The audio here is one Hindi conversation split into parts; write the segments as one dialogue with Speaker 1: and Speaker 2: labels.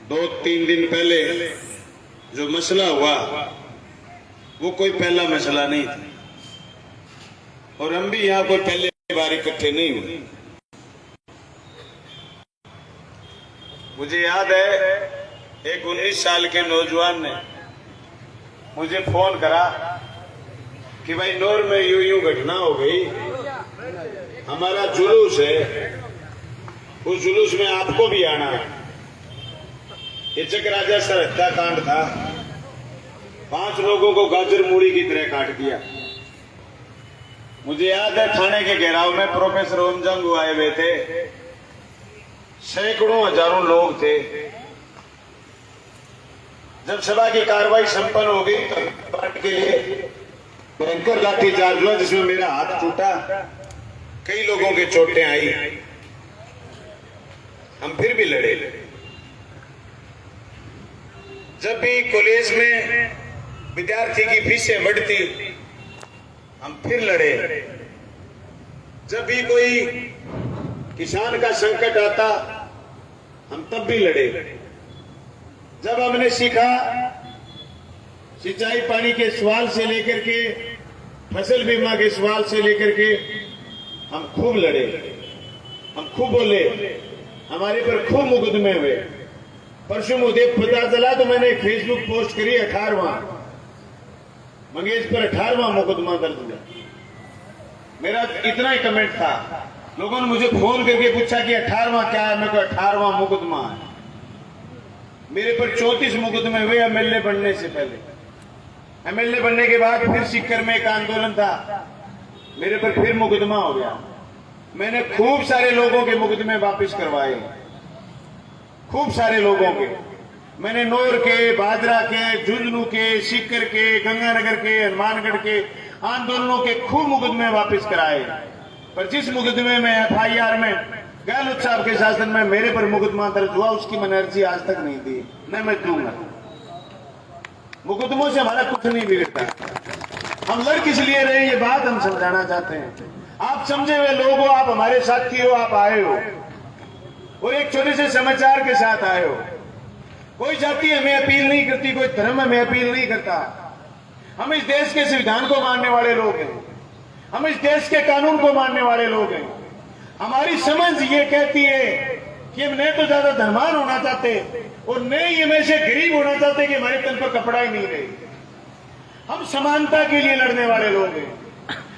Speaker 1: 2-3 दिन पहले जो मसला हुआ वो कोई पहला मसला नहीं था, और हम भी यहां कोई पहले बार इकट्ठे नहीं हुए। मुझे याद है एक 19 साल के नौजवान ने मुझे फोन करा कि भाई नौर में यूं यूं घटना हो गई, हमारा जुलूस है, उस जुलूस में आपको भी आना है। ये चक राजा सर हत्याकांड था, 5 लोगों को गाजर मूड़ी की तरह काट दिया। मुझे याद है थाने के घेराव में प्रोफेसर ओमजंग आए हुए थे, सैकड़ों हजारों लोग थे। जब सभा की कार्रवाई संपन्न हो गई तो पार्टी के लिए भयंकर लाठीचार्ज हुआ, जिसमें मेरा हाथ टूटा, कई लोगों के चोटें आई। हम फिर भी लड़े। जब भी कॉलेज में विद्यार्थी की फीसें बढ़ती हम फिर लड़े। जब भी कोई किसान का संकट आता हम तब भी लड़े। जब हमने सीखा सिंचाई पानी के सवाल से लेकर के फसल बीमा के सवाल से लेकर के हम खूब लड़े, हम खूब बोले, हमारे पर खूब मुकदमे हुए। परसों मुझे पता चला तो मैंने एक फेसबुक पोस्ट करी, 18वां मंगेश पर 18वां मुकदमा दर्ज हुआ। मेरा इतना ही कमेंट था। लोगों ने मुझे फोन करके पूछा कि 18वां क्या है, मैं को 18वां मुकदमा है। मेरे पर 34 मुकदमे हुए एमएलए बनने से पहले। एमएलए बनने के बाद फिर सीकर में एक आंदोलन था, मेरे पर फिर मुकदमा हो गया। मैंने खूब सारे लोगों के मुकदमे वापस करवाए, खूब सारे लोगों के। मैंने नौर के, बाजरा के, झुंझुनू के, सीकर के, गंगानगर के, हनुमानगढ़ के आंदोलनों के खूब मुकदमे वापस कराए। पर जिस मुकदमे में एफआईआर में गहलोत साहब के शासन में मेरे पर मुकदमा दर्ज हुआ, उसकी मैंने अर्जी आज तक नहीं दी, न मैं दूंगा। मुकदमों से हमारा कुछ नहीं बिगड़ता। हम लड़ किस लिए रहे, ये बात हम समझाना चाहते हैं। आप समझे हुए लोग हो, आप हमारे साथी हो, आप आए हो और एक छोटे से समाचार के साथ आए हो। कोई जाति हमें अपील नहीं करती, कोई धर्म हमें अपील नहीं करता। हम इस देश के संविधान को मानने वाले लोग हैं, हम इस देश के कानून को मानने वाले लोग हैं। हमारी समझ ये कहती है कि हम न तो ज्यादा धनवान होना चाहते और न ही हम ऐसे गरीब होना चाहते कि हमारे तन पर कपड़ा ही नहीं रहे। हम समानता के लिए लड़ने वाले लोग हैं।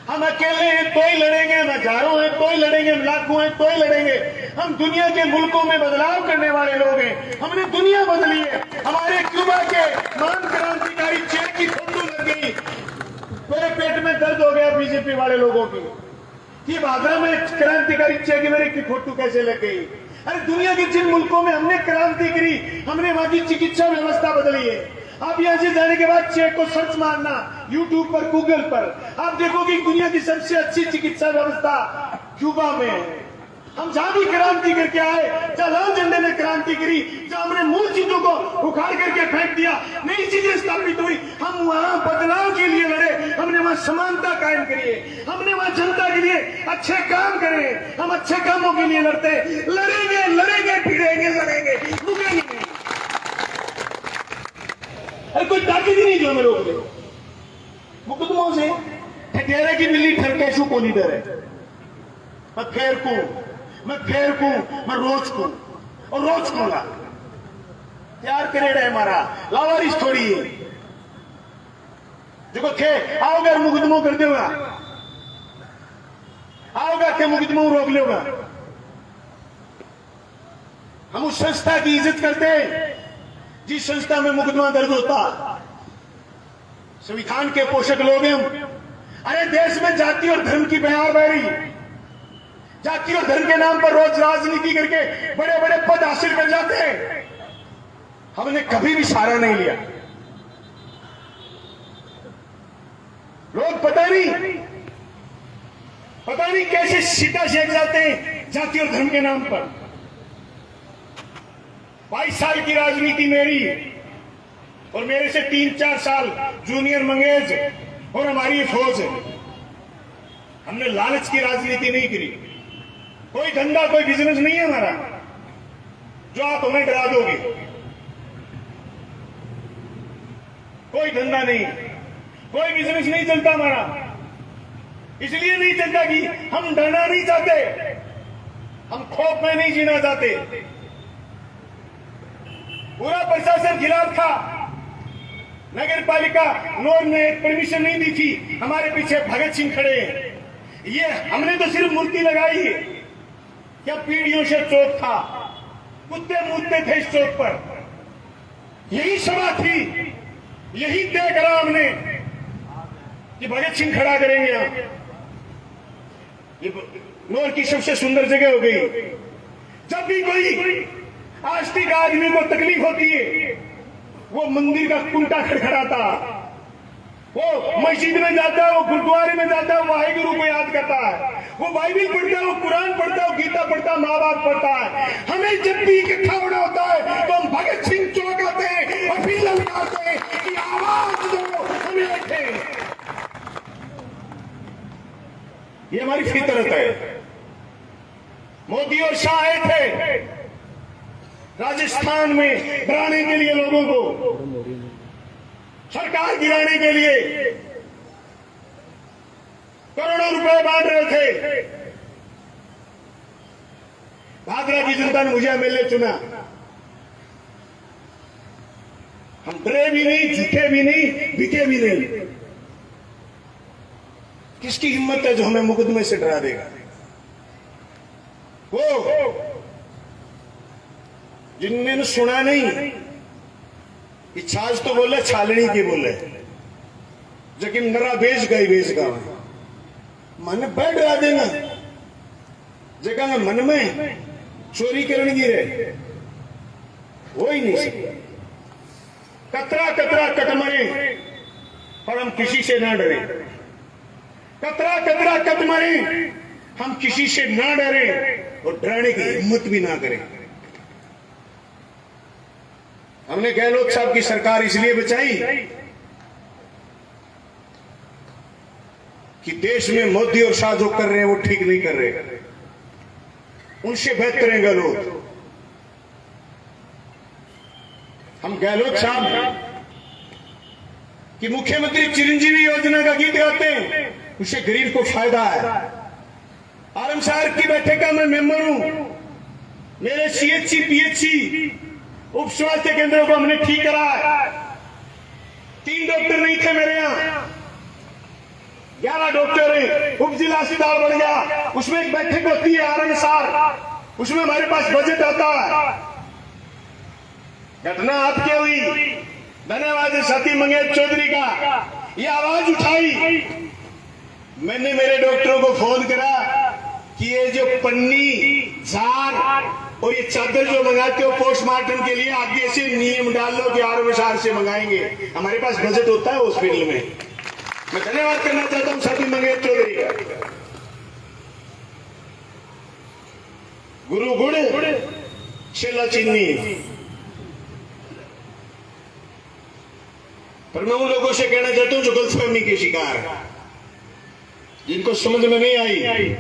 Speaker 1: हम अकेले हैं तो ही लड़ेंगे, हम हजारों हैं तो ही लड़ेंगे, हम लाखों हैं तो ही लड़ेंगे। हम दुनिया के मुल्कों में बदलाव करने वाले लोग हैं। हमने दुनिया बदली है। हमारे क्यूबा के महान क्रांतिकारी चे की फोटो लग गई, मेरे पेट में दर्द हो गया बीजेपी वाले लोगों की कि आगरा में क्रांतिकारी चे की मेरे की फोटो कैसे लग गई। अरे दुनिया के जिन मुल्कों में हमने क्रांति करी, हमने वहां की चिकित्सा व्यवस्था बदली है। आप यहां से जाने के बाद चेक को सर्च मारना यूट्यूब पर, गूगल पर, आप देखोगे दुनिया की सबसे अच्छी चिकित्सा व्यवस्था क्यूबा में है। हम जहां भी क्रांति करके आए, जहां लाल झंडे ने क्रांति करी, जहां हमने मूल चीजों को उखाड़ करके फेंक दिया, नई चीजें स्थापित हुई, हम वहां बदलाव के लिए लड़े। हमने वहां समानता कायम करी है, हमने वहां जनता के लिए अच्छे काम करे। हम अच्छे कामों के लिए लड़ते, लड़ेंगे लड़ेंगे भिड़ेंगे लड़ेंगे, रुकेंगे नहीं। अरे कोई ताकत ही नहीं जो हमें रोक दे। मुकदमों से ठठेरे की बिल्ली ठरके शू को नहीं डरे। मैं फेर को, मैं फेर को, मैं रोज को और रोज को ला तैयार करेड़ा है हमारा लावारिश थोड़ी है। देखो थे आओगे मुकदमों कर देगा, आओगा के मुकदमों रोक लेगा। हम उस संस्था की इज्जत करते हैं जिस संस्था में मुकदमा दर्ज होता। संविधान के पोषक लोग हैं हम। अरे देश में जाति और धर्म की बहार बह रही है। जाति और धर्म के नाम पर रोज राजनीति करके बड़े बड़े पद हासिल कर जाते हैं। हमने कभी भी सहारा नहीं लिया। लोग पता नहीं कैसे सीटा शेख जाते हैं जाति और धर्म के नाम पर। 22 साल की राजनीति मेरी और मेरे से 3-4 साल जूनियर मंगेज और हमारी फौज है। हमने लालच की राजनीति नहीं करी। कोई धंधा कोई बिजनेस नहीं है हमारा जो आप हमें डरा दोगे। कोई धंधा नहीं, कोई बिजनेस नहीं चलता हमारा। इसलिए नहीं चलता कि हम डरना नहीं चाहते, हम खौफ में नहीं जीना चाहते। पूरा प्रशासन खिलाफ था, नगर पालिका नोर ने परमिशन नहीं दी थी, हमारे पीछे भगत सिंह खड़े हैं। ये हमने तो सिर्फ मूर्ति लगाई है, क्या पीढ़ियों से चौक था, कुत्ते मूतते थे इस चौक पर। यही सभा थी, यही तय करा हमने कि भगत सिंह खड़ा करेंगे यहां। ये नोर की सबसे सुंदर जगह हो गई। जब भी कोई आस्तिक आदमी को तकलीफ होती है, वो मंदिर का कुंटा खड़खड़ाता, वो मस्जिद में जाता है, वो गुरुद्वारे में जाता है, वो वाहिगुरु को याद करता है, वो बाइबल पढ़ता है, वो कुरान पढ़ता है, वो गीता पढ़ता है, महाभारत पढ़ता है। हमें जब भी इकट्ठा होना होता है तो हम भगत सिंह चौक आते हैं और फिर लगाते हैं कि आवाज दो, हमें रखे। ये हमारी फितरत है। मोदी और शाह आए थे राजस्थान में डराने के लिए लोगों को, सरकार गिराने के लिए करोड़ों रुपए बांट रहे थे। भादरा की जनता ने मुझे एमएलए चुना। हम डरे भी नहीं, झुके भी नहीं, बिके भी नहीं। किसकी हिम्मत है जो हमें मुकदमे से डरा देगा? वो जिनने सुना नहीं, छाछ तो बोले, छालनी की बोले, लेकिन नरा बेच गई बेच गा मन पर डरा देना जगह मन में चोरी करने गिरे, हो ही नहीं सकता। कतरा कतरा कट मरे और हम किसी से ना डरे। कतरा कतरा कट मरे, हम किसी से ना डरे और डराने की हिम्मत भी ना करें। हमने गहलोत साहब की सरकार इसलिए बचाई कि देश में मोदी और शाह जो कर रहे हैं वो ठीक नहीं कर रहे, उनसे बेहतर है गहलोत। हम गहलोत साहब कि मुख्यमंत्री चिरंजीवी योजना का गीत गाते हैं, उससे गरीब को फायदा है। आलम साहब की बैठक का मैं मेंबर हूं। मेरे सीएचसी पीएचसी उप स्वास्थ्य केंद्रों को हमने ठीक करा है। 3 डॉक्टर नहीं थे मेरे यहां, 11 डॉक्टर हैं। उप जिला अस्पताल बढ़ गया, उसमें एक बैठक होती है आरंगसार, उसमें हमारे पास बजट आता है। घटना आपके हुई, धन्यवाद है साथी मंगेश चौधरी का, ये आवाज उठाई। मैंने मेरे डॉक्टरों को फोन करा कि ये जो पन्नी, झाग और ये चादर जो मंगाते हो पोस्टमार्टम के लिए, आगे से नियम डाल लो कि आरंगसार से मंगाएंगे। हमारे पास बजट होता है हॉस्पिटल में। मैं धन्यवाद करना चाहता हूं साथी मंगेश चौधरी का। गुरु गुड़ शेला चीनी, पर मैं उन लोगों से कहना चाहता हूं जो गलतफहमी के शिकार, जिनको समझ में नहीं आई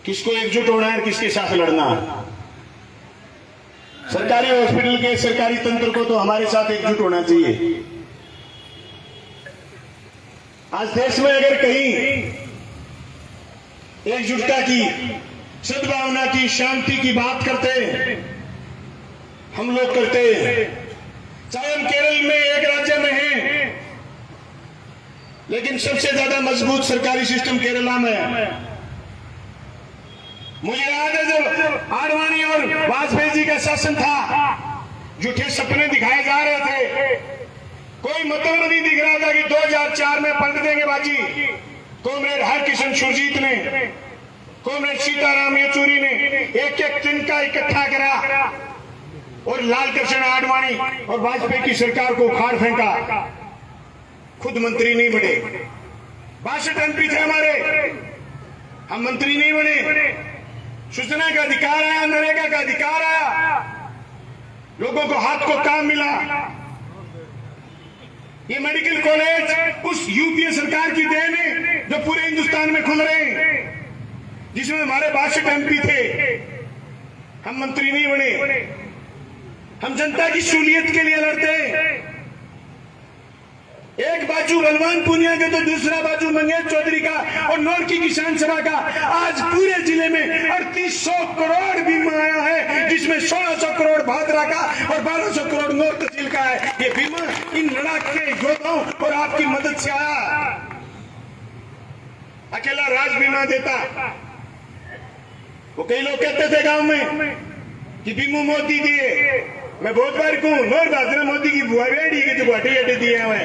Speaker 1: किसको एकजुट होना है, किसके साथ लड़ना। सरकारी हॉस्पिटल के सरकारी तंत्र को तो हमारे साथ एकजुट होना चाहिए। आज देश में अगर कहीं एकजुटता की, सद्भावना की, शांति की बात करते हैं, हम लोग करते हैं। चाहे हम केरल में एक राज्य में हैं, लेकिन सबसे ज्यादा मजबूत सरकारी सिस्टम केरला में है। मुझे याद है जब आडवाणी और वाजपेयी जी का शासन था, झूठे सपने दिखाए जा रहे थे, कोई मतलब नहीं दिख रहा था कि 2004 में पलट देंगे बाजी। कॉमरेड हरकिशन सुरजीत ने, कॉमरेड सीताराम येचुरी ने एक एक तिनका इकट्ठा करा और लाल कृष्ण आडवाणी और वाजपेयी की सरकार को उखाड़ फेंका। खुद मंत्री नहीं बने, 62 एमपी थे हमारे, हम मंत्री नहीं बने। सूचना का अधिकार आया, नरेगा का अधिकार आया, लोगों को हाथ को काम मिला। ये मेडिकल कॉलेज उस यूपीए सरकार की देन है जो पूरे हिंदुस्तान में खुल रहे हैं, जिसमें हमारे 62 एमपी थे। हम मंत्री नहीं बने, हम जनता की सहूलियत के लिए लड़ते हैं। एक बाजू बलवान पूनिया के तो दूसरा बाजू मंगेश चौधरी का और नौर की किसान सभा का। आज पूरे जिले में 3800 करोड़ बीमा आया है, जिसमें 1600 करोड़ भादरा का और 1200 करोड़ नौर तहसील का है। ये बीमा इन लड़ाके योद्धाओं और आपकी मदद से आया। अकेला राज बीमा देता। वो कई लोग कहते थे गांव में कि बीमो मोदी दिए। मैं बहुत बार कहूं नौर भादरा मोदी की बुआ बेड़ी की जो घाटी अड्डे दिए हुए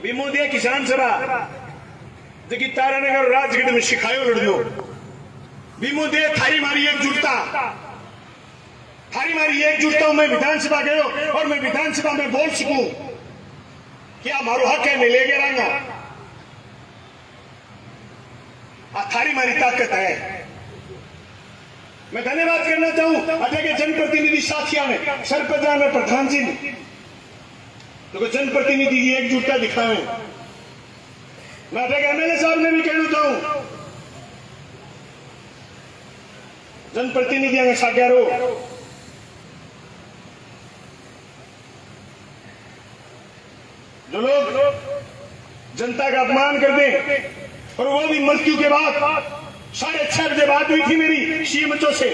Speaker 1: बीमो दिया किसान सभा जो तारानगर राजगढ़ में सिखायो लड़नो। बीमो दे थारी मारी एकजुटता, थारी मारी एकजुटता मैं विधानसभा गयो और मैं विधानसभा में बोल सकूं क्या मारो हक है, मैं लेके रहूंगा। थारी मारी ताकत है। मैं धन्यवाद करना चाहूं अजय के जनप्रतिनिधि साथियों में, सरपंच में प्रधान जी ने तो जनप्रतिनिधि की एकजुटता दिखावे। मैं अजय के एमएलए साहब ने भी कहना चाहूं जनप्रतिनिधियों के साथ रहो। जो लोग जनता का अपमान कर दे और वो भी मृत्यु के बाद 6:30 बजे बात हुई थी मेरी सीएमएचओ से।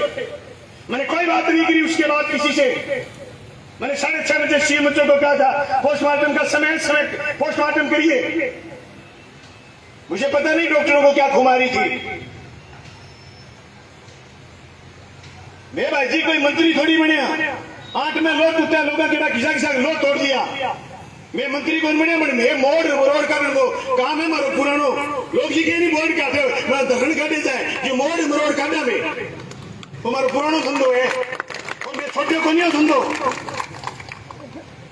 Speaker 1: मैंने कोई बात नहीं करी उसके बाद किसी से। मैंने 6:30 बजे सीएमएचओ को कहा था पोस्टमार्टम का समय पोस्टमार्टम करिए। मुझे पता नहीं डॉक्टरों को क्या खुमारी थी। मैं भाई जी कोई मंत्री थोड़ी बनया। 8 में लोग उठा लोगों के खिसा लोग तोड़ दिया। मैं मंत्री कौन बने मैं मोड़ मरोड़ का काम है मारो पुरानो। लोग जी के नहीं बोर्ड काटे मैं दखन काटे जाए जो मोड़ मरोड़ काटा में तुम्हारा पुरानो धंधो है और मैं छोटे को नहीं धंधो।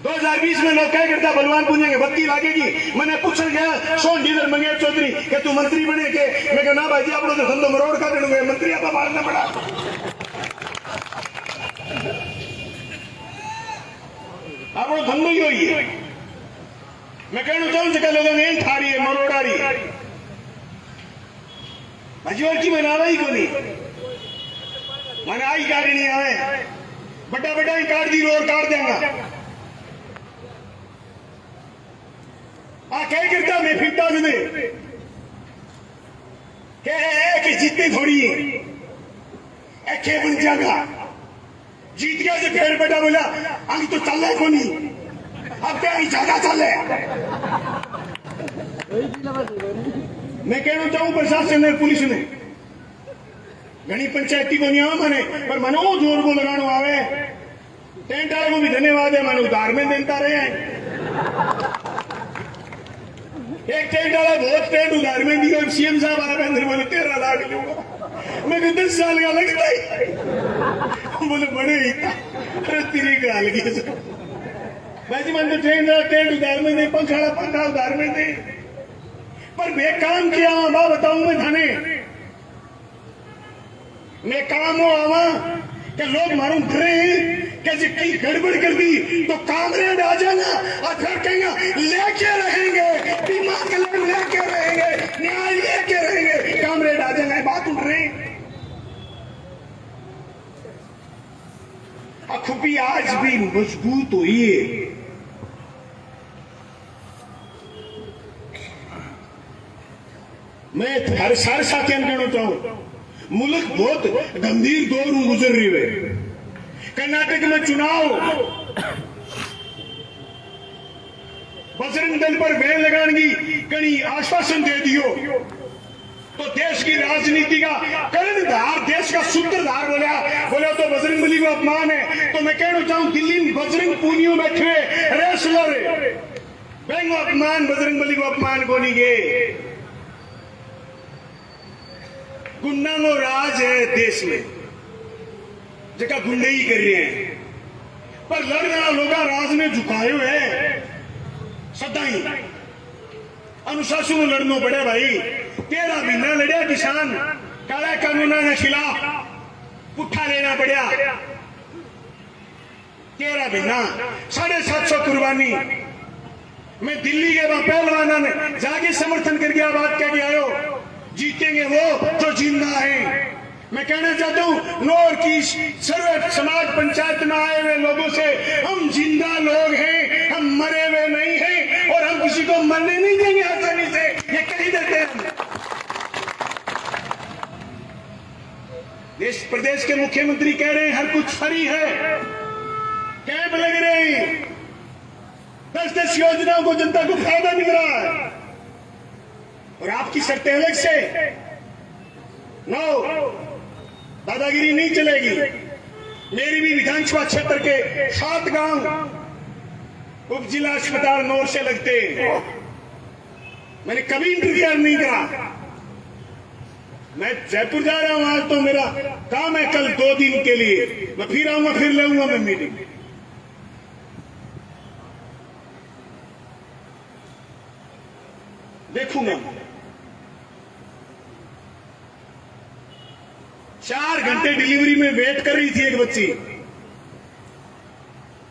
Speaker 1: 2020 में लोग क्या करता बलवान पूंजा के बत्ती लागेगी। मैंने पूछा गया सोन डीलर मंगेश चौधरी के तू मंत्री बने के। मैं कहा ना भाई जी आप लोग धंधो मरोड़ का देंगे मंत्री आप मारना पड़ा। आप लोग धंधो ही हुई है। मैं कहना चाहूं जगह लोगों ने ठा रही है मरोड़ा रही है भाजी और की मनावा ही को नहीं मनाई गाड़ी नहीं आए बड़ा बड़ा ही काट दी रोड काट देंगा। क्या करता मैं फिरता तुम्हें कि जीतनी थोड़ी बन जाएगा जीत गया जो फिर बेटा बोला अंग तो चल रहा को नहीं अब क्या ज्यादा चल रहा। मैं कहना चाहूं प्रशासन ने पुलिस ने घनी पंचायती को नहीं आवा मैंने पर मनो जोर को लगानो आवे। टेंट वाले को भी धन्यवाद है मैंने उधार में देता रहे हैं। एक टेंट वाला बहुत टेंट उधार में दिया। सीएम साहब आए अंदर बोले 13 लाख लूंगा। मैं 10 साल का लगता ही बोले बड़े ही अरे तेरी गाल की भाई जी मैंने टेंट उधार में दे पंखा उधार में दे पर मैं काम किया बा बताऊं मैं थाने मैं काम हो आवा कि लोग मारू डरे कि जी कहीं गड़बड़ कर दी तो कामरेड आ जाना और फिर कहेंगे लेके रहेंगे बीमा क्लेम लेके रहेंगे न्याय लेके रहेंगे कामरेड आ जाना बात उठ रही। खुफी आज भी मजबूत हुई है। मैं हर सारे साथियों कहना चाहूं मुल्क बहुत गंभीर दौर में गुजर रही है। कर्नाटक में चुनाव बजरंग दल पर बैन लगाने की कहीं आश्वासन दे दियो तो देश की राजनीति का कर्णधार देश का सूत्रधार बोले तो बजरंग बली को अपमान है। तो मैं कहना चाहूं दिल्ली में बजरंग पूनियों बैठे रेसलर बैंक अपमान बजरंग बली को अपमान को नहीं गए। गुंडा को राज है देश में जगह गुंडे ही कर रहे हैं पर लड़ना लोग राज में झुकाए हुए है सदा ही अनुशासन में लड़ना पड़े भाई। 13 महीना लड़े किसान काला कानूनों के खिलाफ पुट्ठा लेना पड़ा। 13 महीना 750 कुर्बानी। मैं दिल्ली के पहलवाना ने जाके समर्थन करके आवाज कह के आयो जीतेंगे वो जो जिंदा है। मैं कहना चाहता हूं नौर की सर्व समाज पंचायत में आए हुए लोगों से हम जिंदा लोग हैं
Speaker 2: इस प्रदेश के मुख्यमंत्री कह रहे हैं हर कुछ फ्री है, कैंप लग रहे हैं, 10-10 योजनाओं को जनता को फायदा मिल रहा है, और आपकी शर्तें अलग से। नो, दादागिरी नहीं चलेगी। मेरी भी विधानसभा क्षेत्र के 7 गांव उप जिला अस्पताल नौर से लगते हैं। मैंने कभी इंतजार नहीं करा। मैं जयपुर जा रहा हूं, आज तो मेरा काम है, कल 2 दिन के लिए मैं फिर आऊंगा, फिर लूंगा मैं मीटिंग। देखूंगा। 4 घंटे डिलीवरी में वेट कर रही थी एक बच्ची।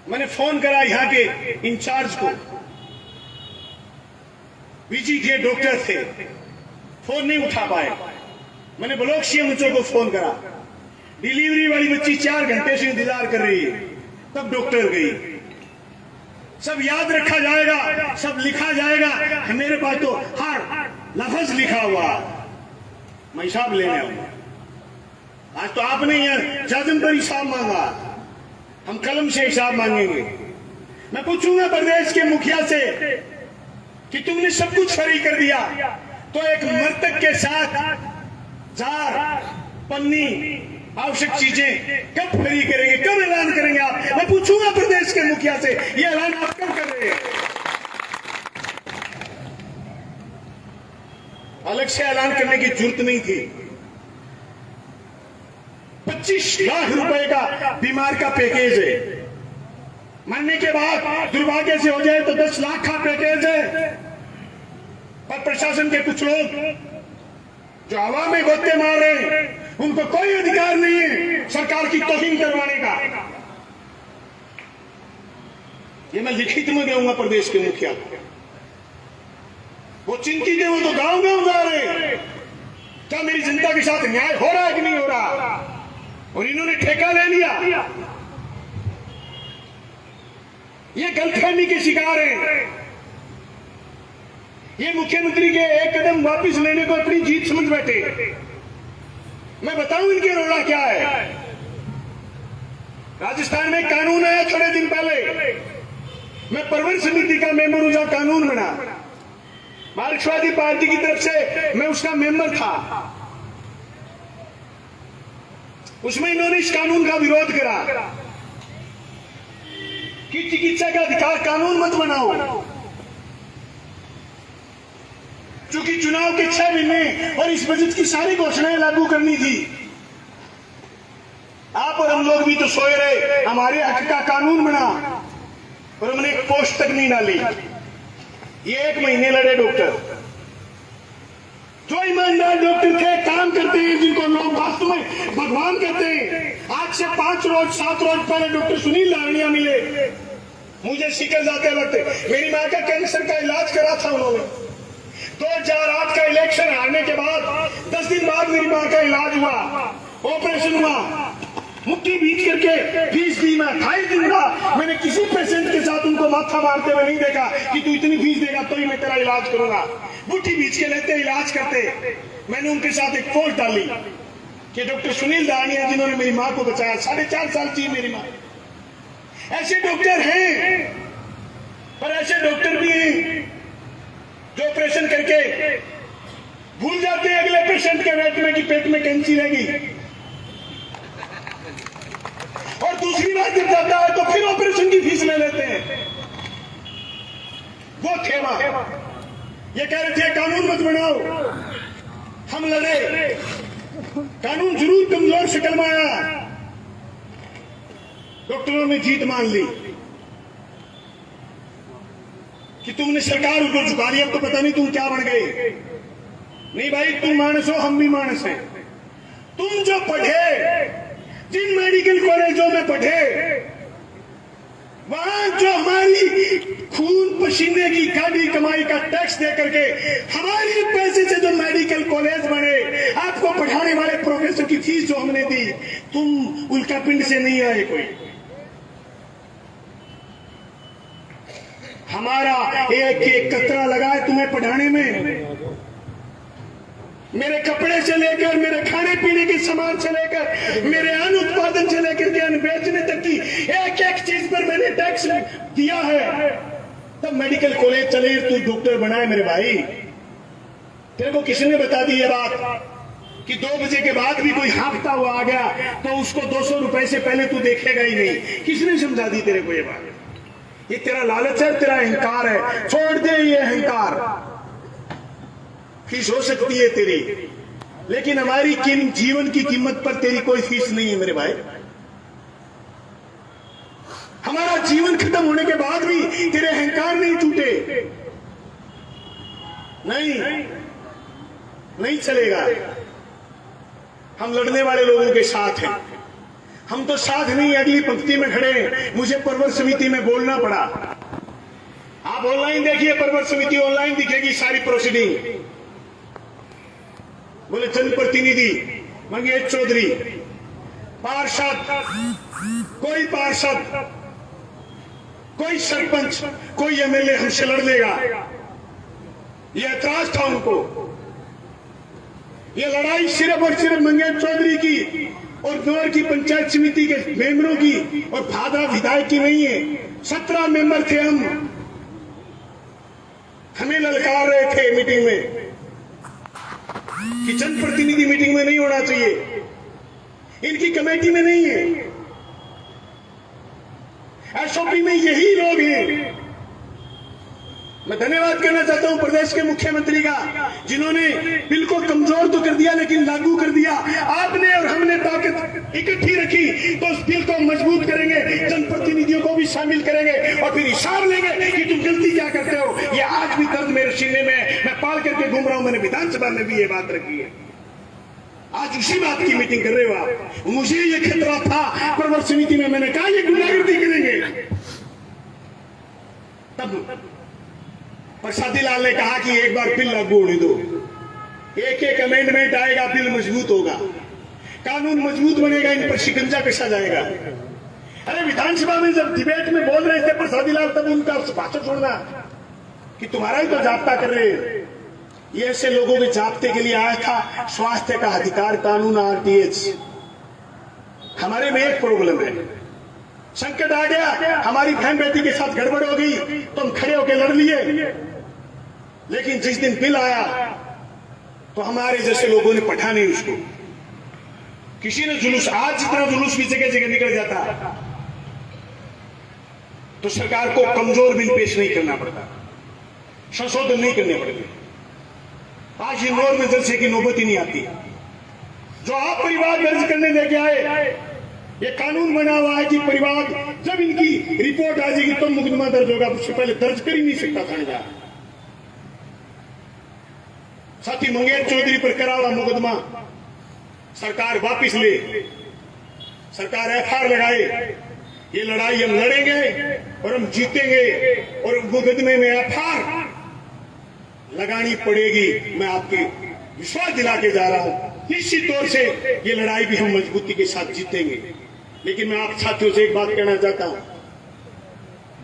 Speaker 2: मैंने फोन करा यहाँ के इंचार्ज को, बिजी थे, डॉक्टर थे, फोन नहीं उठा पाए। मैंने ब्लॉक सीएमओ को फोन करा, डिलीवरी वाली बच्ची 4 घंटे से इंतजार कर रही है, तब डॉक्टर गई। सब याद रखा जाएगा, सब लिखा जाएगा। मेरे पास तो हर लफ्ज लिखा हुआ, मैं हिसाब लेने आऊंगा। आज तो आपने यहाँ जाजम पर हिसाब मांगा, हम कलम से हिसाब मांगेंगे। मैं पूछूंगा प्रदेश के मुखिया से कि तुमने सब कुछ फ्री कर दिया, तो एक मृतक के साथ जार, पन्नी, आवश्यक चीजें कब फ्री करेंगे, कब ऐलान करेंगे आप? मैं पूछूंगा प्रदेश के मुखिया से, ये ऐलान आप कब कर रहे हैं? अलग से ऐलान करने की जरूरत नहीं थी। 25 लाख रुपए का बीमार का पैकेज है, मरने के बाद दुर्भाग्य से हो जाए तो 10 लाख का पैकेज है। पर प्रशासन के कुछ लोग जो हवा में गोते मार रहे हैं, उनको कोई अधिकार नहीं है सरकार की तौहीन करवाने का। ये मैं लिखित में दूंगा प्रदेश के मुखिया को। वो चिंतित है, वो तो गांव गांव जा रहे हैं, क्या मेरी जनता के साथ न्याय हो रहा है कि नहीं हो रहा? और इन्होंने ठेका ले लिया। ये गलतफहमी के शिकार हैं। ये मुख्यमंत्री के एक कदम वापस लेने को अपनी जीत समझ बैठे। मैं बताऊं इनके रोड़ा क्या है। राजस्थान में कानून आया थोड़े दिन पहले, मैं परवर समिति का मेंबर हूं, जहां कानून बना, मार्क्सवादी पार्टी की तरफ से मैं उसका मेंबर था। उसमें इन्होंने इस कानून का विरोध करा कि चिकित्सा का अधिकार कानून मत बनाओ, क्योंकि चुनाव के 6 महीने और इस बजट की सारी घोषणाएं लागू करनी थी। आप और हम लोग भी तो सोए रहे, हमारे हक का कानून बना और हमने एक पोस्ट तक नहीं डाली। ये 1 महीने लड़े डॉक्टर, जो ईमानदार डॉक्टर थे, काम करते हैं, जिनको लोग वास्तव में भगवान कहते हैं। आज से 5 रोज 7 रोज पहले डॉक्टर सुनील लावनिया मिले मुझे शिकल जाते वक्त। मेरी माँ का कैंसर का इलाज करा था उन्होंने। 2008 का इलेक्शन हारने के बाद 10 दिन बाद मेरी माँ का इलाज हुआ, ऑपरेशन हुआ, मुट्ठी बीच करके फीस दी। मैं 28 दिन रहा। मैंने किसी पेशेंट के साथ उनको माथा मारते हुए नहीं देखा कि तू इतनी फीस देगा तो ही मैं तेरा इलाज करूंगा। मुट्ठी बीच के लेते, इलाज करते। मैंने उनके साथ एक पोस्ट डाली कि डॉक्टर सुनील दानिया, जिन्होंने मेरी माँ को बचाया, 4.5 साल जी मेरी माँ। ऐसे डॉक्टर हैं, पर ऐसे डॉक्टर भी हैं जो ऑपरेशन करके भूल जाते हैं अगले पेशेंट के पेट में कि पेट में कैंची रहेगी, और दूसरी बात जब जाता है तो फिर ऑपरेशन की फीस ले लेते हैं। वो थे वहां, ये कह रहे थे कानून मत बनाओ। हम लड़े, कानून जरूर कमजोर से कलमाया, डॉक्टरों ने जीत मान ली कि तुमने सरकार को झुका दिया, अब तो पता नहीं तुम क्या बन गए। नहीं भाई, तुम मानस हो, हम भी मानस हैं। तुम जो पढ़े, जिन मेडिकल कॉलेजों में पढ़े, वहां जो हमारी खून पसीने की गाड़ी कमाई का टैक्स दे करके हमारे पैसे से जो मेडिकल कॉलेज बने, आपको पढ़ाने वाले प्रोफेसर की फीस जो हमने दी, तुम उल्का पिंड से नहीं आए कोई। हमारा एक एक कतरा लगा है तुम्हें पढ़ाने में। मेरे कपड़े से लेकर, मेरे खाने पीने के सामान से लेकर, मेरे अन्न उत्पादन से लेकर के अन्न बेचने तक की एक एक चीज पर मैंने टैक्स दिया है। तब मेडिकल कॉलेज चले, तू डॉक्टर बनाए मेरे भाई। तेरे को किसने बता दी ये बात कि 2 बजे के बाद भी कोई हाँफता हुआ आ गया तो उसको 200 रुपए से पहले तू देखेगा ही नहीं? किसने समझा दी तेरे को ये बात? ये तेरा लालच है, तेरा अहंकार है। छोड़ दे ये अहंकार। फीस हो सकती है तेरी, लेकिन हमारी जीवन की कीमत पर तेरी कोई फीस नहीं है मेरे भाई। हमारा जीवन खत्म होने के बाद भी तेरे अहंकार नहीं टूटे। नहीं चलेगा। हम लड़ने वाले लोगों के साथ हैं। हम तो साथ नहीं, अगली पंक्ति में खड़े हैं। मुझे परवर समिति में बोलना पड़ा। आप ऑनलाइन देखिए, परवर समिति ऑनलाइन दिखेगी सारी प्रोसीडिंग। बोले जनप्रतिनिधि मंगेश चौधरी, पार्षद, कोई सरपंच, कोई एमएलए हमसे लड़ लेगा। ये ऐतराज था उनको। ये लड़ाई सिर्फ और सिर्फ मंगेश चौधरी की और गौर की पंचायत समिति के मेंबरों की और भादा विधायक की नहीं है। 17 मेंबर थे हम। हमें ललकार रहे थे मीटिंग में कि जनप्रतिनिधि मीटिंग में नहीं होना चाहिए, इनकी कमेटी में नहीं है। एसओपी में यही लोग हैं। मैं धन्यवाद करना चाहता हूं प्रदेश के मुख्यमंत्री का, जिन्होंने बिल को कमजोर तो कर दिया लेकिन लागू कर दिया। आपने और हमने ताकत इकट्ठी रखी तो उस बिल को मजबूत करेंगे, जनप्रतिनिधियों को भी शामिल करेंगे और फिर हिसाब लेंगे कि तुम गलती क्या करते हो। ये आज भी दर्द मेरे सीने में, मैं पाल करके घूम रहा हूं। मैंने विधानसभा में भी ये बात रखी है। आज उसी बात की मीटिंग कर रहे हो आप। मुझे ये खतरा था प्रवर समिति में, मैंने कहा ये गुंडागर्दी करेंगे। तब प्रसादी लाल ने कहा कि एक बार बिल लागू होने दो, एक अमेंडमेंट आएगा, बिल मजबूत होगा, कानून मजबूत बनेगा, इन पर शिकंजा कसा जाएगा। अरे विधानसभा में जब डिबेट में बोल रहे थे प्रसादी लाल, तब उनका भाषण छोड़ना कि तुम्हारा ही तो जाब्ता कर रहे हैं। ये ऐसे लोगों के जाब्ते के लिए आया था स्वास्थ्य का अधिकार कानून, आरटीएच। हमारे में एक प्रॉब्लम है, संकट आ गया, हमारी बहन बेटी के साथ गड़बड़ हो गई तो हम खड़े होकर लड़ लिए। लेकिन जिस दिन बिल आया तो हमारे जैसे लोगों ने पढ़ा नहीं उसको। किसी ने जुलूस, आज जितना जुलूस भी जगह जगह निकल जाता तो सरकार को कमजोर बिल पेश नहीं करना पड़ता, संशोधन नहीं करने पड़ते। आज इंदौर में जलसे की नौबत ही नहीं आती। जो आप परिवार दर्ज करने लेके आए, ये कानून बना हुआ है कि परिवार जब इनकी रिपोर्ट आ जाएगी तो मुकदमा दर्ज होगा, उससे पहले दर्ज कर ही नहीं सकता थानेदार। साथी मंगेश चौधरी पर करा हुआ मुकदमा सरकार वापिस ले, सरकार एफआईआर लगाए। ये लड़ाई हम लड़ेंगे और हम जीतेंगे और मुकदमे में एफआईआर लगानी पड़ेगी। मैं आपके विश्वास दिला के जा रहा हूं, निश्चित तौर से ये लड़ाई भी हम मजबूती के साथ जीतेंगे। लेकिन मैं आप साथियों से एक बात कहना चाहता हूं,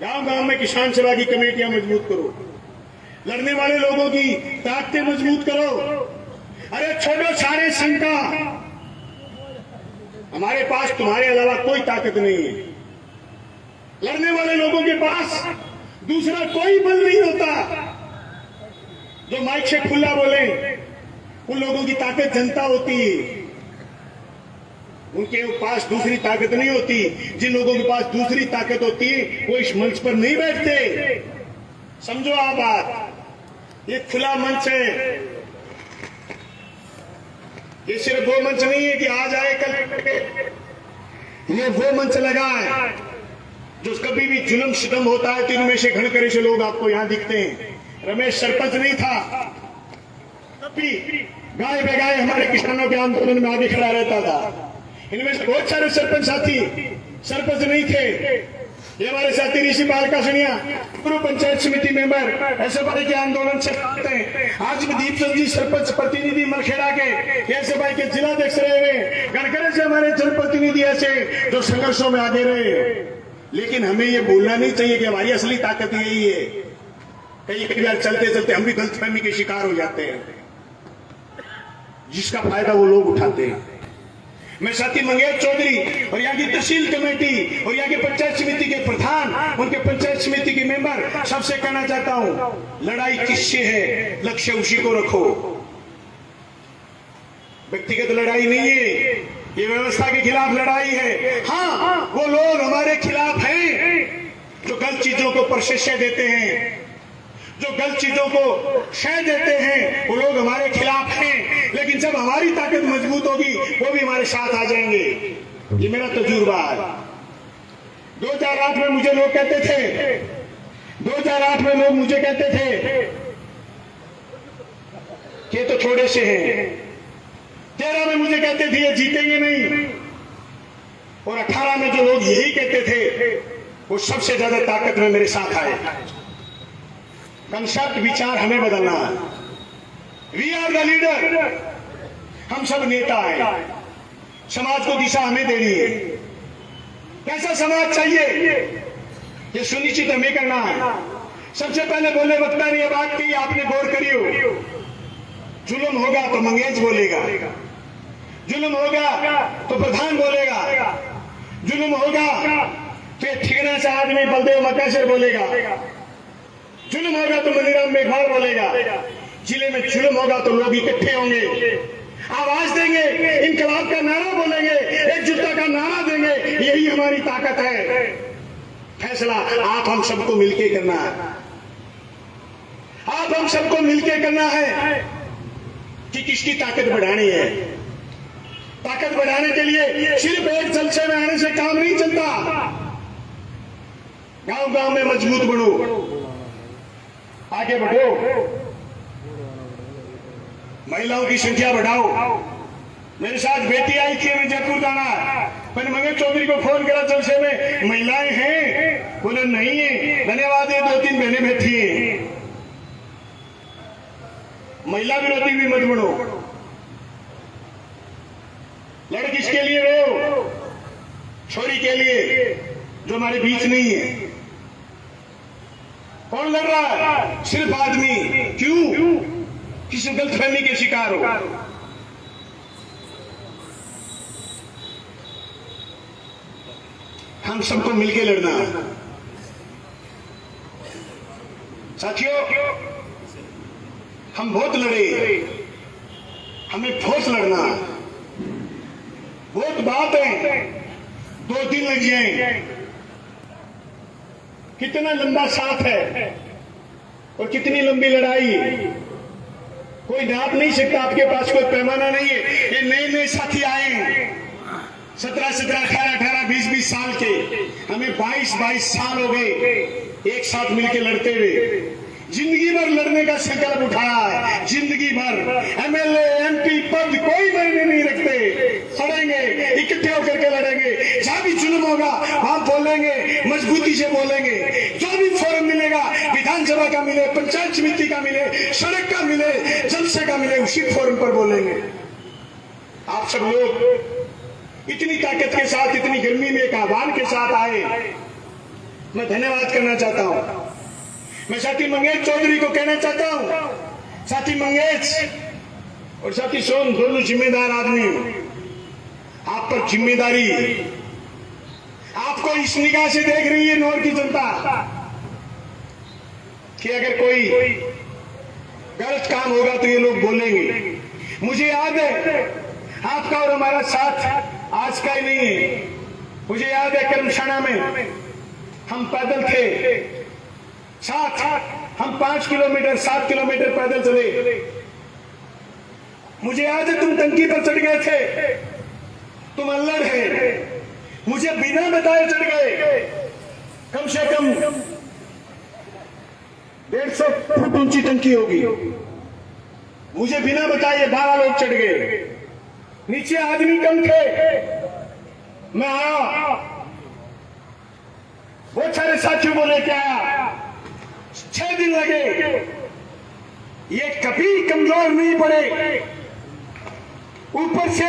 Speaker 2: गांव गांव में किसान सभा की कमेटियां मजबूत करो, लड़ने वाले लोगों की ताकतें मजबूत करो। अरे छोड़ो सारे शंका, हमारे पास तुम्हारे अलावा कोई ताकत नहीं है। लड़ने वाले लोगों के पास दूसरा कोई बल नहीं होता। जो माइक से खुला बोले, उन लोगों की ताकत जनता होती है, उनके पास दूसरी ताकत नहीं होती। जिन लोगों के पास दूसरी ताकत होती है वो इस मंच पर नहीं बैठते। समझो आप बात, ये खुला मंच है। ये सिर्फ वो मंच नहीं है कि आज आए कल। ये वो मंच लगा है जो कभी भी जुल्म सितम होता है तो इनमें से घनकरे से लोग आपको यहां दिखते हैं। रमेश सरपंच नहीं था, तभी गाय बेगाए हमारे किसानों के आंदोलन में आगे खड़ा रहता था। इनमें से बहुत सारे सरपंच साथी सरपंच नहीं थे। ये हमारे साथी ऋषि बालका सनिया, पूर्व पंचायत समिति मेंबर, एसएफआई के आंदोलन से आते हैं। आज भी दीप चंद जी सरपंच प्रतिनिधि मलखेड़ा के एसएफआई के जिलाध्यक्ष रहे हुए, गणकरे से हमारे जनप्रतिनिधि ऐसे जो संघर्षों में आगे रहे। लेकिन हमें ये भूलना नहीं चाहिए कि हमारी असली ताकत यही है। कई बार चलते चलते हम भी गलतफहमी के शिकार हो जाते हैं। जिसका फायदा वो लोग उठाते हैं। मैं साथी मंगेश चौधरी और यहाँ की तहसील कमेटी और यहाँ के पंचायत समिति के प्रधान, उनके पंचायत समिति के मेंबर सबसे कहना चाहता हूं, लड़ाई किससे है, लक्ष्य उसी को रखो। व्यक्तिगत लड़ाई नहीं है, ये व्यवस्था के खिलाफ लड़ाई है। हाँ, वो लोग हमारे खिलाफ हैं जो गलत चीजों को प्रशंसा देते हैं, जो गलत चीजों को शह देते हैं, वो लोग हमारे खिलाफ हैं। लेकिन जब हमारी ताकत मजबूत होगी वो भी हमारे साथ आ जाएंगे। ये मेरा तजुर्बा है। 2008 में मुझे लोग कहते थे, 2008 में लोग मुझे कहते थे कि तो थोड़े से हैं। 13 में मुझे कहते थे ये जीतेंगे नहीं, और 18 में जो लोग यही कहते थे वो सबसे ज्यादा ताकत में मेरे साथ आए। कंसेप्ट, विचार हमें बदलना है। वी आर द लीडर, हम सब नेता हैं। समाज को दिशा हमें देनी है। कैसा समाज चाहिए ये सुनिश्चित हमें करना है। सबसे पहले बोले वक्ता ने ये बात की, आपने गौर करियो, जुल्म होगा तो मंगेश बोलेगा, जुल्म होगा तो प्रधान बोलेगा, जुल्म होगा तो ठिकाना से आदमी बलदेव मकासर बोलेगा, जुल्म होगा तो मनीराम मेघवाल बोलेगा, जिले में जुल्म होगा तो लोग इकट्ठे होंगे, आवाज देंगे, इनकलाब का नारा बोलेंगे, एकजुटता का नारा देंगे। यही हमारी ताकत है। फैसला आप हम सबको मिलके करना है, आप हम सबको मिलके करना है कि किसकी ताकत बढ़ानी है। ताकत बढ़ाने के लिए सिर्फ एक जलसे में आने से काम नहीं चलता। गांव गांव में मजबूत बनो, आगे बढ़ो, महिलाओं की संख्या बढ़ाओ। मेरे साथ बेटी आई थी, मैं जयपुर जाना, मैंने मंगेश चौधरी को फोन करा, जलसे में महिलाएं हैं? बोले नहीं है। धन्यवाद है, 2-3 बहनें बैठी हैं। महिला विरोधी भी मत बनो। लड़ किसके लिए रहे हो? छोरी के लिए जो हमारे बीच नहीं है। कौन लड़ रहा है? सिर्फ आदमी। क्यों? किसी गलतफहमी के शिकार हो। हम सबको मिलकर लड़ना है साथियों। हम बहुत लड़े, हमें बहुत लड़ना है। बहुत बात है, 2 दिन लग जाएंगे। कितना लंबा साथ है और कितनी लंबी लड़ाई, कोई नाप नहीं सकता। आपके पास कोई पैमाना नहीं है। ये नए नए साथी आए हैं, 17-17, 18-18, 20-20 साल के। हमें 22-22 साल हो गए एक साथ मिलकर लड़ते हुए। जिंदगी भर लड़ने का संकल्प उठाया है, जिंदगी भर। एमएलए एमपी पद कोई मायने नहीं रखते, लड़ेंगे, इकट्ठे होकर के लड़ेंगे। जहां भी जुल्म होगा वहां बोलेंगे, मजबूती से बोलेंगे। जो भी फोरम मिलेगा, विधानसभा का मिले, पंचायत समिति का मिले, सड़क का मिले, जलसे का मिले, उसी फोरम पर बोलेंगे। आप सब लोग इतनी ताकत के साथ, इतनी गर्मी में एक आह्वान के साथ आए, मैं धन्यवाद करना चाहता हूं। मैं साथी मंगेश चौधरी को कहना चाहता हूं, साथी मंगेश और साथी सोन दोनों जिम्मेदार आदमी हो। आप पर जिम्मेदारी, आपको इस निगाह से देख रही है नौर की जनता कि अगर कोई गलत काम होगा तो ये लोग बोलेंगे। मुझे याद है आपका और हमारा साथ आज का ही नहीं है। मुझे याद है कर्मशाला में हम पैदल थे साथ, हम 5 किलोमीटर 7 किलोमीटर पैदल चले। मुझे याद है तुम टंकी पर चढ़ गए थे, तुम अल्लड़ है, मुझे बिना बताए चढ़ गए। कम से कम 150 फुट ऊंची टंकी होगी, मुझे बिना बताए 12 लोग चढ़ गए। नीचे आदमी कम थे, मैं आया, बहुत सारे साथियों को लेके आया। 6 दिन लगे, ये कभी कमजोर नहीं पड़े। ऊपर से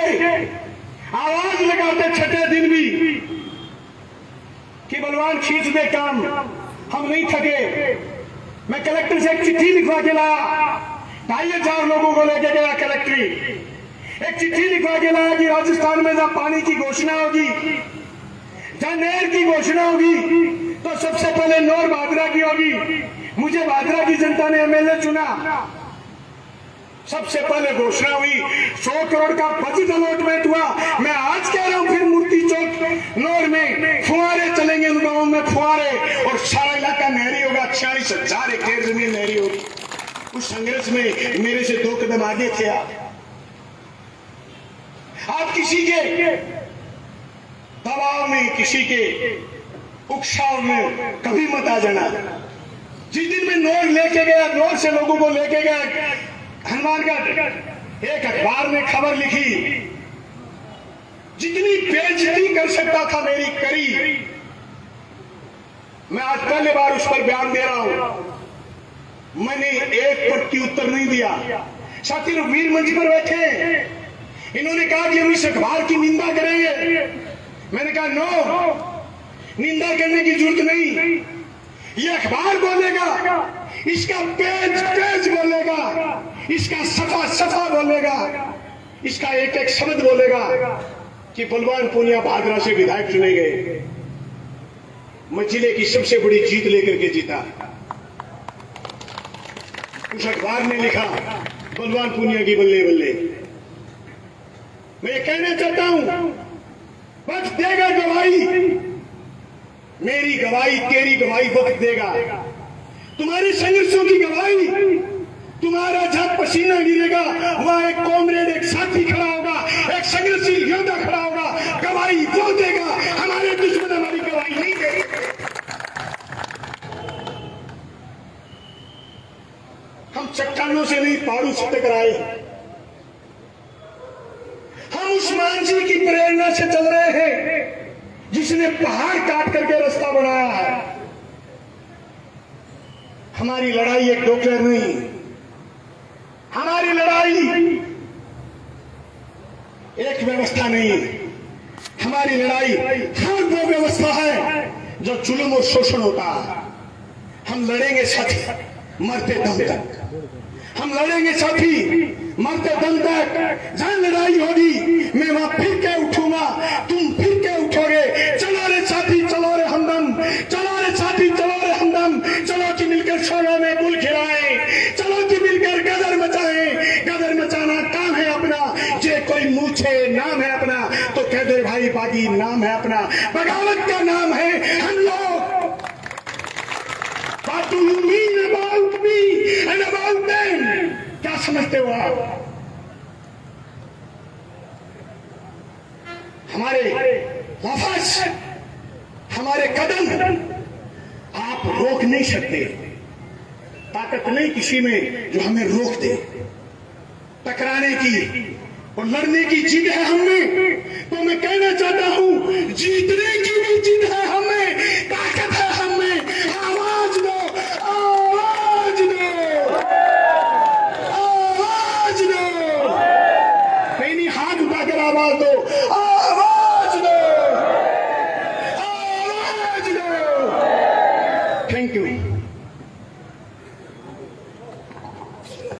Speaker 2: आवाज लगाते 6ठे दिन भी कि बलवान खींच दे काम। हम नहीं थके। मैं कलेक्टर से एक चिट्ठी लिखवा के लाया, 2500 लोगों को लेके गया कलेक्ट्री। एक चिट्ठी लिखवा के लाया कि राजस्थान में जब पानी की घोषणा होगी, जहां नहर की घोषणा होगी, तो सबसे पहले नौर भादरा की होगी। मुझे भादरा की जनता ने एमएलए चुना। सबसे पहले घोषणा हुई, 100 करोड़ का बजट अलॉटमेंट हुआ। मैं आज कह रहा हूं, फिर मूर्ति चौक नौर में फुहारे चलेंगे, उन गांवों में फुहारे, और सारा इलाका नहरी होगा। 46,000 हेक्टेयर जमीन नहरी होगी। उस संघर्ष में मेरे से 2 कदम आगे थे आप किसी के दबाव में, किसी के उकसाव में कभी मत आ जाना। जिस दिन मैं नोट लेके गया, नोट से लोगों को लेके गया हनुमानगढ़, एक अखबार ने खबर लिखी, जितनी बेइज्जती कर सकता था मेरी करी। मैं आज पहली बार उस पर बयान दे रहा हूं। मैंने एक प्रति उत्तर नहीं दिया। साथी लोग वीर मंच पर बैठे, इन्होंने कहा कि हम इस अखबार की निंदा करेंगे। मैंने कहा नो, निंदा करने की जरूरत नहीं। ये अखबार बोलेगा, इसका पेज पेज बोलेगा, इसका सफा सफा बोलेगा, इसका एक एक शब्द बोलेगा कि बलवान पूनिया भादरा से विधायक चुने गए। मैं जिले की सबसे बड़ी जीत लेकर के जीता। उस अखबार ने लिखा बलवान पूनिया की बल्ले बल्ले। मैं ये कहना चाहता हूं, वक्त देगा गवाही, मेरी गवाही, तेरी गवाही वक्त देगा। तुम्हारे संघर्षों की गवाही, तुम्हारा जहां पसीना गिरेगा वहां एक कॉमरेड, एक साथी खड़ा होगा, एक संघर्षशील योद्धा खड़ा होगा। गवाही वो देगा, हमारे दुश्मन हमारी गवाही नहीं देंगे। हम चट्टानों से नहीं, पहाड़ों से टकराए। हम उस मांझी की प्रेरणा से चल रहे हैं जिसने पहाड़ काट करके रास्ता बनाया है। हमारी लड़ाई एक डॉक्टर नहीं, हमारी लड़ाई एक व्यवस्था नहीं, हमारी लड़ाई हर वो व्यवस्था है जो जुल्म और शोषण होता है। हम लड़ेंगे साथी मरते दम तक, हम लड़ेंगे साथी मरते दम तक। जहां लड़ाई होगी मैं वहां फिर के उठूंगा, तुम फिर के उठोगे। चलो रे साथी, चलो रे हमदम, चलो रे साथी, चलो रे हमदम। चलो कि मिलकर शोरों में गुल खिलाएं, चलो कि मिलकर गदर मचाएं। गदर मचाना काम है अपना। जे कोई मूछे नाम है अपना तो कह दे भाई बागी नाम है अपना। बगावत का नाम है हम लोग। What do you mean about me and about them? क्या समझते हो आप? हमारे लफ्ज, हमारे कदम आप रोक नहीं सकते। ताकत नहीं किसी में जो हमें रोक दे। टकराने की और लड़ने की जिद है हमें, तो मैं कहना चाहता हूं जीतने की भी जिद है हमें, ताकत है हमें। आवाज दो, आवाज दो, आवाज दो। नहीं, हाथ उठाकर आवाज दो।